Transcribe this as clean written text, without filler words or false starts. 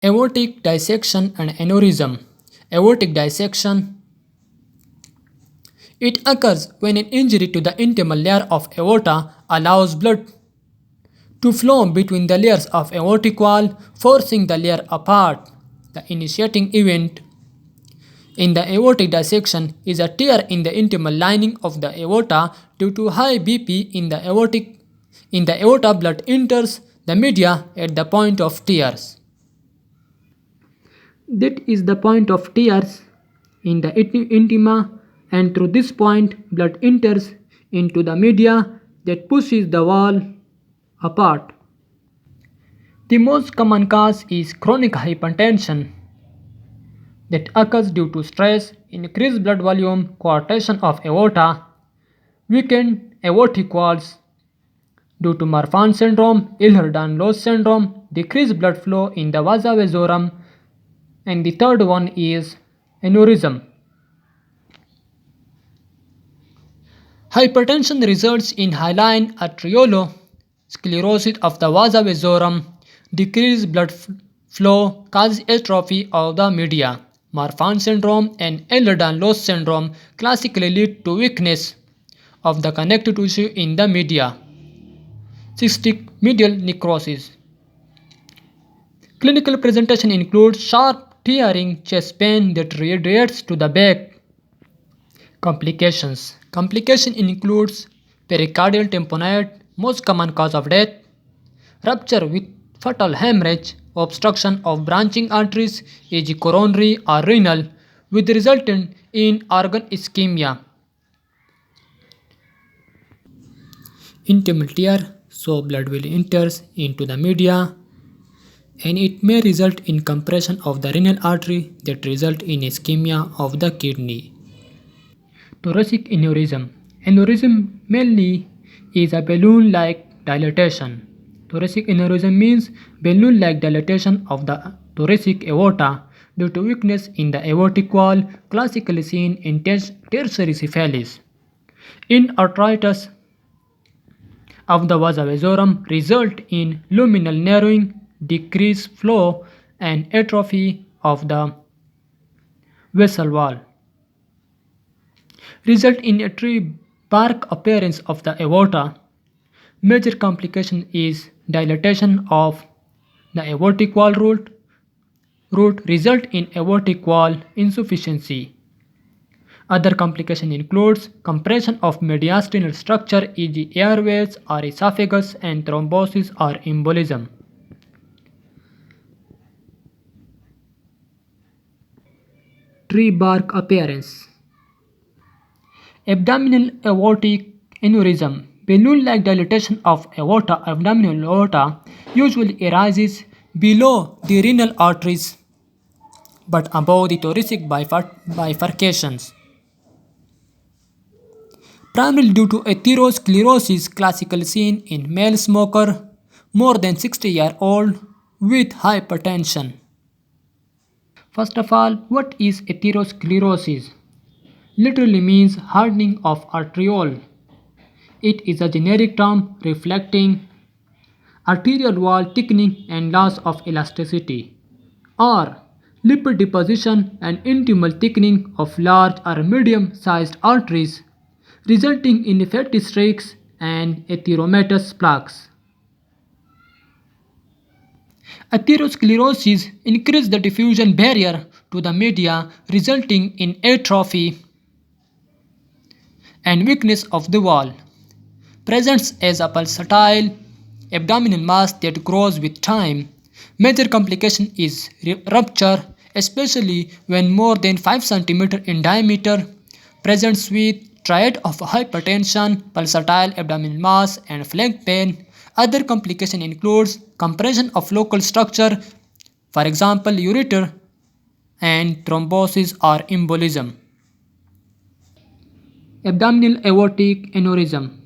Aortic dissection and aneurysm. Aortic dissection. It occurs when an injury to the intimal layer of aorta allows blood to flow between the layers of aortic wall, forcing the layer apart. The initiating event in the aortic dissection is a tear in the intimal lining of the aorta due to high BP in the aorta. Blood enters the media at the point of tears. That is the point of tears in the intima, and through this point blood enters into the media that pushes the wall apart. The most common cause is chronic hypertension that occurs due to stress, increased blood volume, coarctation of aorta, weakened aortic walls due to Marfan syndrome, Ehlers-Danlos syndrome, decreased blood flow in the vasa vasorum, and the third one is aneurysm. Hypertension results in hyaline arteriolosclerosis of the vasa vasorum. Decreased blood flow causes atrophy of the media. Marfan syndrome and Ehlers-Danlos syndrome classically lead to weakness of the connective tissue in the media. Cystic medial necrosis. Clinical presentation includes sharp tearing, chest pain that radiates to the back. Complications. Complication includes pericardial tamponade, most common cause of death, rupture with fatal hemorrhage, obstruction of branching arteries, e.g. coronary or renal, with resultant in organ ischemia. Intimal tear, so blood will enters into the media, and it may result in compression of the renal artery that result in ischemia of the kidney. Thoracic aneurysm. Aneurysm mainly is a balloon-like dilatation. Thoracic aneurysm means balloon-like dilatation of the thoracic aorta due to weakness in the aortic wall, classically seen in tertiary syphilis. In arthritis of the vasa vasorum result in luminal narrowing, decreased flow, and atrophy of the vessel wall. Result in a tree bark appearance of the aorta. Major complication is dilatation of the aortic wall root result in aortic wall insufficiency. Other complication includes compression of mediastinal structure, e.g. airways or esophagus, and thrombosis or embolism. Tree bark appearance. Abdominal aortic aneurysm. Balloon-like dilatation of abdominal aorta usually arises below the renal arteries but above the thoracic bifurcations. Primarily due to atherosclerosis classically seen in male smoker more than 60-year-old with hypertension. First of all, what is atherosclerosis? Literally means hardening of arteriole. It is a generic term reflecting arterial wall thickening and loss of elasticity, or lipid deposition and intimal thickening of large or medium-sized arteries, resulting in fatty streaks and atheromatous plaques. Atherosclerosis increases the diffusion barrier to the media, resulting in atrophy and weakness of the wall. Presents as a pulsatile abdominal mass that grows with time. Major complication is rupture, especially when more than 5 cm in diameter. Presents with triad of hypertension, pulsatile abdominal mass, and flank pain. Other complication includes compression of local structure, for example ureter, and thrombosis or embolism. Abdominal aortic aneurysm.